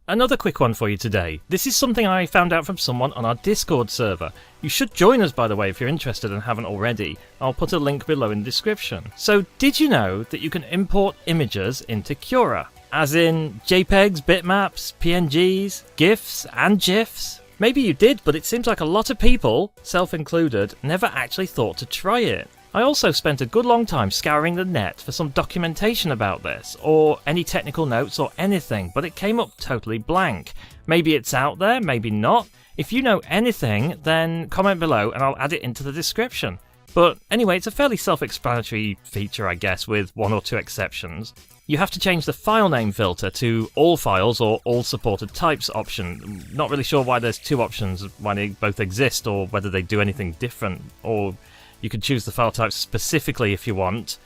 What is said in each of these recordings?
Another quick one for you today. This is something I found out from someone on our Discord server. You should join us, by the way, if you're interested and haven't already. I'll put a link below in the description. So, did you know that you can import images into Cura? As in JPEGs, bitmaps, PNGs, GIFs, and GIFs? Maybe you did, but it seems like a lot of people, self included, never actually thought to try it. I also spent a good long time scouring the net for some documentation about this, or any technical notes or anything, but it came up totally blank. Maybe it's out there, maybe not. If you know anything, then comment below and I'll add it into the description. But anyway, it's a fairly self-explanatory feature, I guess, with one or two exceptions. You have to change the file name filter to all files or all supported types option. Not really sure why there's two options, why they both exist, or whether they do anything different. Or you can choose the file type specifically if you want,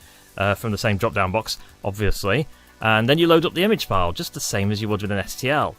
from the same drop-down box, obviously. And then you load up the image file, just the same as you would with an STL.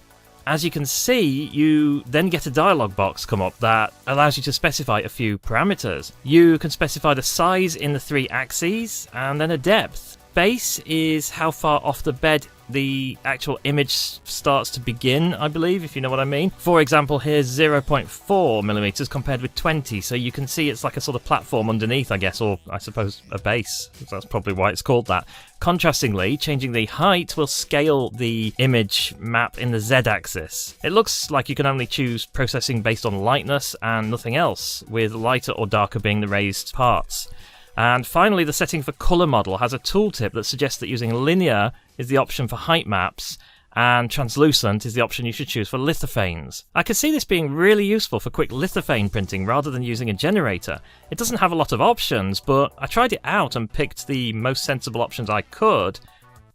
As you can see, you then get a dialog box come up that allows you to specify a few parameters. You can specify the size in the 3 axes, and then a depth. Base is how far off the bed the actual image starts to begin, I believe, if you know what I mean. For example, here's 0.4mm compared with 20, so you can see it's like a sort of platform underneath, I guess, or I suppose a base. That's probably why it's called that. Contrastingly, changing the height will scale the image map in the Z-axis. It looks like you can only choose processing based on lightness and nothing else, with lighter or darker being the raised parts. And finally, the setting for colour model has a tooltip that suggests that using linear is the option for height maps, and translucent is the option you should choose for lithophanes. I could see this being really useful for quick lithophane printing rather than using a generator. It doesn't have a lot of options, but I tried it out and picked the most sensible options I could,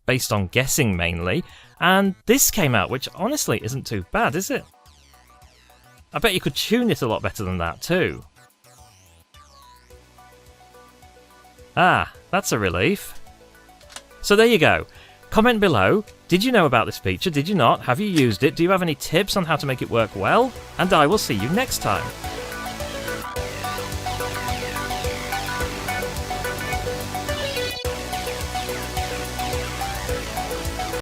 based on guessing mainly, and this came out, which honestly isn't too bad, is it? I bet you could tune it a lot better than that too. Ah, that's a relief. So there you go. Comment below. Did you know about this feature? Did you not? Have you used it? Do you have any tips on how to make it work well? And I will see you next time.